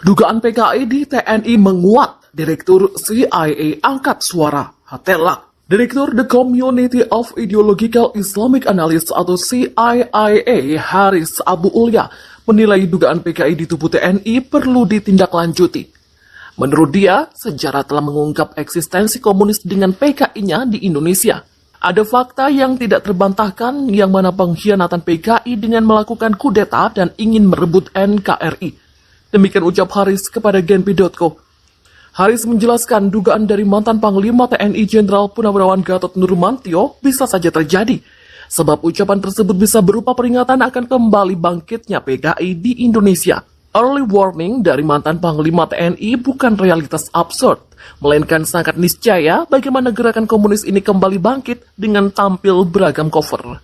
Dugaan PKI di TNI menguat. Direktur CIA angkat suara. Hatelak. Direktur The Community of Ideological Islamic Analysis atau CIA Haris Abu Ulya menilai dugaan PKI di tubuh TNI perlu ditindaklanjuti. Menurut dia, sejarah telah mengungkap eksistensi komunis dengan PKI-nya di Indonesia. Ada fakta yang tidak terbantahkan yang mana pengkhianatan PKI dengan melakukan kudeta dan ingin merebut NKRI. Demikian ucap Haris kepada Genpi.co. Haris menjelaskan dugaan dari mantan Panglima TNI Jenderal Purnawirawan Gatot Nurmantio bisa saja terjadi. Sebab ucapan tersebut bisa berupa peringatan akan kembali bangkitnya PKI di Indonesia. Early warning dari mantan Panglima TNI bukan realitas absurd, melainkan sangat niscaya bagaimana gerakan komunis ini kembali bangkit dengan tampil beragam cover.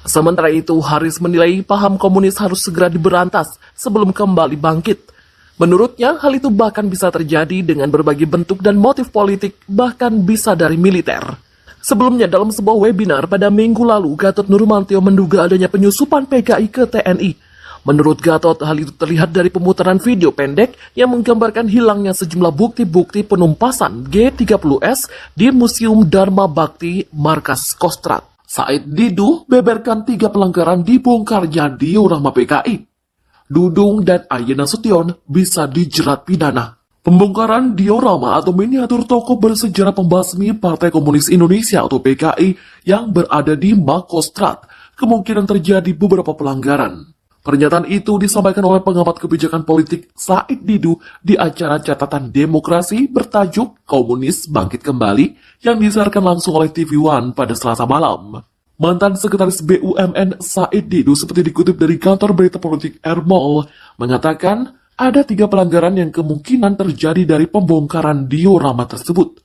Sementara itu, Haris menilai paham komunis harus segera diberantas sebelum kembali bangkit. Menurutnya, hal itu bahkan bisa terjadi dengan berbagai bentuk dan motif politik, bahkan bisa dari militer. Sebelumnya, dalam sebuah webinar pada minggu lalu, Gatot Nurmantio menduga adanya penyusupan PKI ke TNI. Menurut Gatot, hal itu terlihat dari pemutaran video pendek yang menggambarkan hilangnya sejumlah bukti-bukti penumpasan G30S di Museum Dharma Bakti Markas Kostrad. Said Didu beberkan 3 pelanggaran dibongkarnya diorama PKI. Dudung dan Aye Nasution bisa dijerat pidana. Pembongkaran diorama atau miniatur toko bersejarah pembasmi Partai Komunis Indonesia atau PKI yang berada di Makostrad kemungkinan terjadi beberapa pelanggaran. Pernyataan itu disampaikan oleh pengamat kebijakan politik Said Didu di acara catatan demokrasi bertajuk Komunis Bangkit Kembali yang disiarkan langsung oleh TV One pada Selasa malam. Mantan Sekretaris BUMN Said Didu seperti dikutip dari kantor berita politik Ermol mengatakan ada 3 pelanggaran yang kemungkinan terjadi dari pembongkaran diorama tersebut.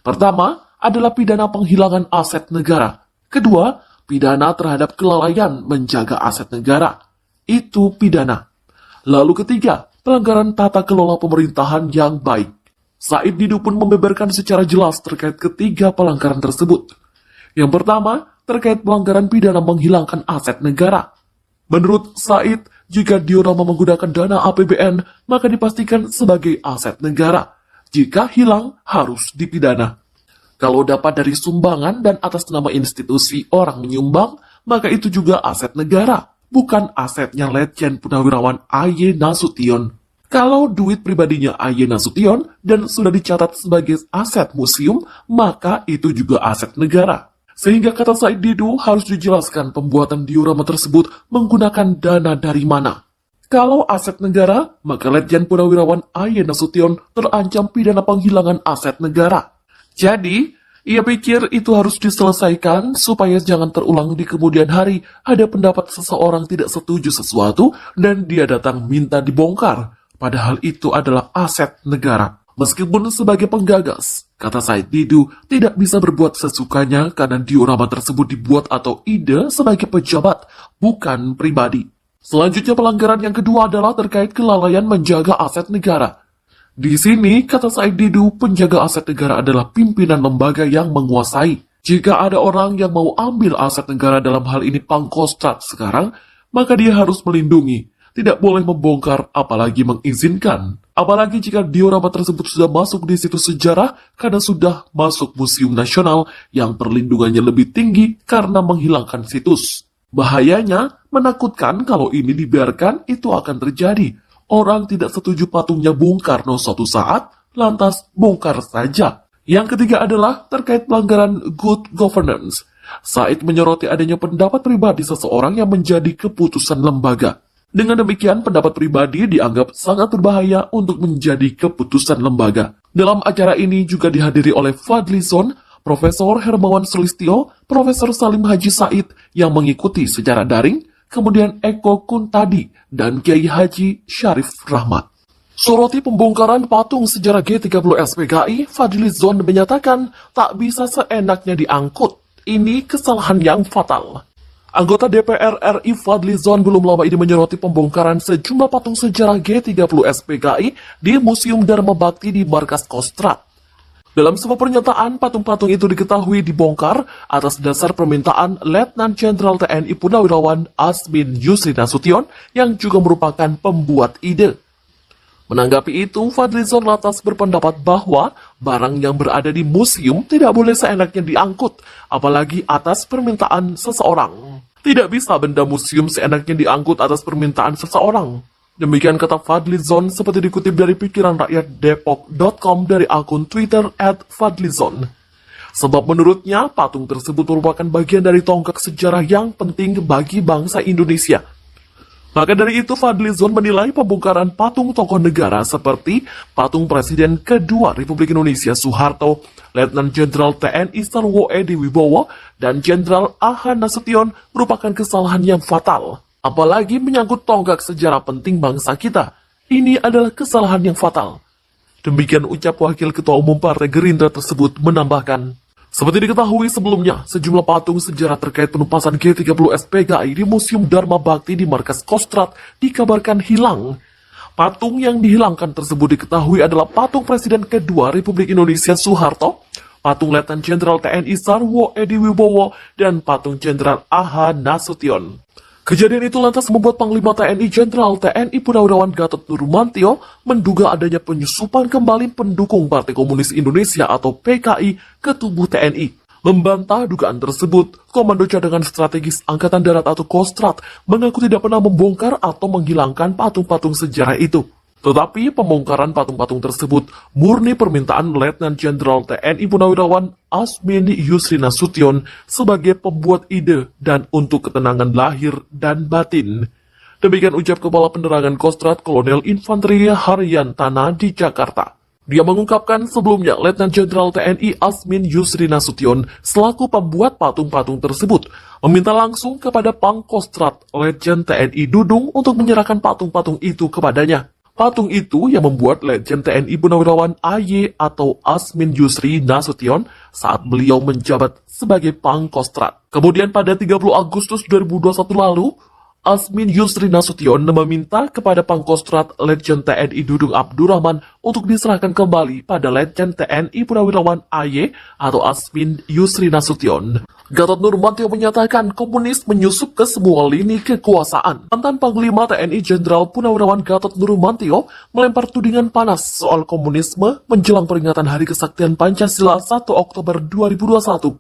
Pertama adalah pidana penghilangan aset negara. Kedua, pidana terhadap kelalaian menjaga aset negara. Itu pidana. Lalu ketiga, pelanggaran tata kelola pemerintahan yang baik. Said Didu pun membeberkan secara jelas terkait ketiga pelanggaran tersebut. Yang pertama, terkait pelanggaran pidana menghilangkan aset negara. Menurut Said, jika diorama menggunakan dana APBN, maka dipastikan sebagai aset negara. Jika hilang, harus dipidana. Kalau dapat dari sumbangan dan atas nama institusi orang menyumbang, maka itu juga aset negara. Bukan asetnya Letjen Purnawirawan Aye Nasution. Kalau duit pribadinya Aye Nasution dan sudah dicatat sebagai aset museum, maka itu juga aset negara. Sehingga kata Said Didu harus dijelaskan pembuatan diorama tersebut menggunakan dana dari mana. Kalau aset negara, maka Letjen Purnawirawan Aye Nasution terancam pidana penghilangan aset negara. Jadi, ia pikir itu harus diselesaikan supaya jangan terulang di kemudian hari ada pendapat seseorang tidak setuju sesuatu dan dia datang minta dibongkar. Padahal itu adalah aset negara. Meskipun sebagai penggagas, kata Said Didu tidak bisa berbuat sesukanya karena diorama tersebut dibuat atau ide sebagai pejabat, bukan pribadi. Selanjutnya pelanggaran yang kedua adalah terkait kelalaian menjaga aset negara. Di sini, kata Said Didu, penjaga aset negara adalah pimpinan lembaga yang menguasai. Jika ada orang yang mau ambil aset negara dalam hal ini Pangkostrat sekarang, maka dia harus melindungi. Tidak boleh membongkar, apalagi mengizinkan. Apalagi jika diorama tersebut sudah masuk di situs sejarah karena sudah masuk Museum Nasional yang perlindungannya lebih tinggi karena menghilangkan situs. Bahayanya, menakutkan kalau ini dibiarkan, itu akan terjadi. Orang tidak setuju patungnya Bung Karno suatu saat, lantas bongkar saja. Yang ketiga adalah terkait pelanggaran good governance. Said menyoroti adanya pendapat pribadi seseorang yang menjadi keputusan lembaga. Dengan demikian, pendapat pribadi dianggap sangat berbahaya untuk menjadi keputusan lembaga. Dalam acara ini juga dihadiri oleh Fadlizon, Profesor Hermawan Sulistyo, Profesor Salim Haji Said yang mengikuti secara daring, kemudian Eko Kuntadi, dan Kiai Haji Syarif Rahmat. Soroti pembongkaran patung sejarah G30S PKI, Fadlizon menyatakan tak bisa seenaknya diangkut. Ini kesalahan yang fatal. Anggota DPR RI Fadlizon belum lama ini menyoroti pembongkaran sejumlah patung sejarah G30S PKI di Museum Dharma Bakti di Markas Kostrad. Dalam sebuah pernyataan, patung-patung itu diketahui dibongkar atas dasar permintaan Letnan Jenderal TNI Purnawirawan Asmin Yusri Nasution yang juga merupakan pembuat ide. Menanggapi itu, Fadlizon lantas berpendapat bahwa barang yang berada di museum tidak boleh seenaknya diangkut, apalagi atas permintaan seseorang. Tidak bisa benda museum seenaknya diangkut atas permintaan seseorang. Demikian kata Fadlizon seperti dikutip dari pikiran rakyat Depok.com dari akun Twitter @Fadlizon. Sebab menurutnya, patung tersebut merupakan bagian dari tonggak sejarah yang penting bagi bangsa Indonesia. Maka dari itu, Fadlizon menilai pembongkaran patung tokoh negara seperti patung Presiden kedua Republik Indonesia Soeharto, Letnan Jenderal TNI Sarwo Edi Wibowo, dan Jenderal A.H. Nasution merupakan kesalahan yang fatal. Apalagi menyangkut tonggak sejarah penting bangsa kita. Ini adalah kesalahan yang fatal. Demikian ucap Wakil Ketua Umum Partai Gerindra tersebut menambahkan. Seperti diketahui sebelumnya, sejumlah patung sejarah terkait penumpasan G30 SPKI di Museum Dharma Bakti di Markas Kostrad dikabarkan hilang. Patung yang dihilangkan tersebut diketahui adalah patung Presiden kedua Republik Indonesia Soeharto, patung Letnan Jenderal TNI Sarwo Edi Wibowo, dan patung Jenderal A.H. Nasution. Kejadian itu lantas membuat Panglima TNI Jenderal TNI Purnawirawan Gatot Nurmantio menduga adanya penyusupan kembali pendukung Partai Komunis Indonesia atau PKI ke tubuh TNI. Membantah dugaan tersebut, Komando Cadangan Strategis Angkatan Darat atau Kostrad mengaku tidak pernah membongkar atau menghilangkan patung-patung sejarah itu. Tetapi pembongkaran patung-patung tersebut murni permintaan Letnan Jenderal TNI Purnawirawan Asmin Yusri Nasution sebagai pembuat ide dan untuk ketenangan lahir dan batin. Demikian ucap Kepala Penerangan Kostrad Kolonel Infanteri Haryantana di Jakarta. Dia mengungkapkan sebelumnya Letnan Jenderal TNI Asmin Yusri Nasution selaku pembuat patung-patung tersebut meminta langsung kepada Pangkostrat Letjen TNI Dudung untuk menyerahkan patung-patung itu kepadanya. Patung itu yang membuat Letjen TNI Purnawirawan AY atau Asmin Yusri Nasution saat beliau menjabat sebagai Pangkostrat. Kemudian pada 30 Agustus 2021 lalu, Asmin Yusri Nasution meminta kepada Pangkostrat Letjen TNI Dudung Abdurrahman untuk diserahkan kembali pada Letjen TNI Purnawirawan AY atau Asmin Yusri Nasution. Gatot Nurmantio menyatakan komunis menyusup ke semua lini kekuasaan. Mantan Panglima TNI Jenderal Purnawirawan Gatot Nurmantio melempar tudingan panas soal komunisme menjelang peringatan Hari Kesaktian Pancasila 1 Oktober 2021.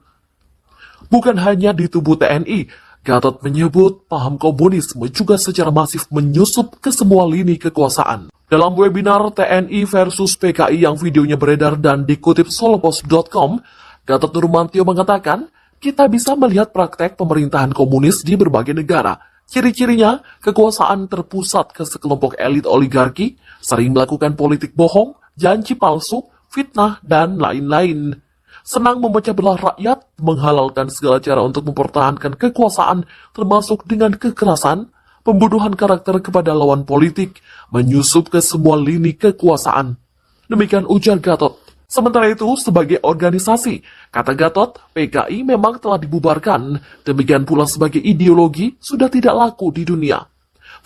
Bukan hanya di tubuh TNI, Gatot menyebut paham komunisme juga secara masif menyusup ke semua lini kekuasaan. Dalam webinar TNI versus PKI yang videonya beredar dan dikutip solopos.com, Gatot Nurmantio mengatakan, kita bisa melihat praktek pemerintahan komunis di berbagai negara. Ciri-cirinya, kekuasaan terpusat ke sekelompok elit oligarki, sering melakukan politik bohong, janji palsu, fitnah, dan lain-lain. Senang memecah belah rakyat, menghalalkan segala cara untuk mempertahankan kekuasaan, termasuk dengan kekerasan, pembunuhan karakter kepada lawan politik, menyusup ke semua lini kekuasaan. Demikian ujar Gatot. Sementara itu, sebagai organisasi, kata Gatot, PKI memang telah dibubarkan, demikian pula sebagai ideologi sudah tidak laku di dunia.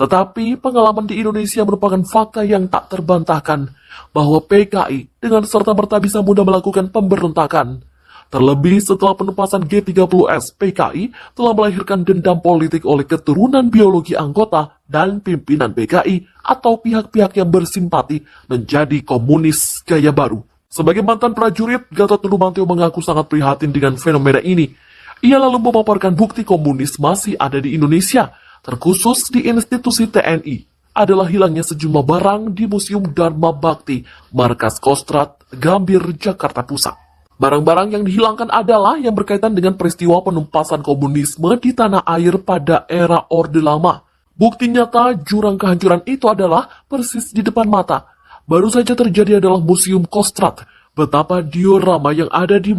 Tetapi pengalaman di Indonesia merupakan fakta yang tak terbantahkan, bahwa PKI dengan serta-merta bisa mudah melakukan pemberontakan. Terlebih setelah penumpasan G30S, PKI telah melahirkan dendam politik oleh keturunan biologi anggota dan pimpinan PKI atau pihak-pihak yang bersimpati menjadi komunis gaya baru. Sebagai mantan prajurit, Gatot Nurmantio mengaku sangat prihatin dengan fenomena ini. Ia lalu memaparkan bukti komunis masih ada di Indonesia, terkhusus di institusi TNI, adalah hilangnya sejumlah barang di Museum Dharma Bakti, Markas Kostrad, Gambir, Jakarta Pusat. Barang-barang yang dihilangkan adalah yang berkaitan dengan peristiwa penumpasan komunisme di tanah air pada era Orde Lama. Bukti nyata jurang kehancuran itu adalah persis di depan mata. Baru saja terjadi adalah Museum Kostrad. Betapa diorama yang ada di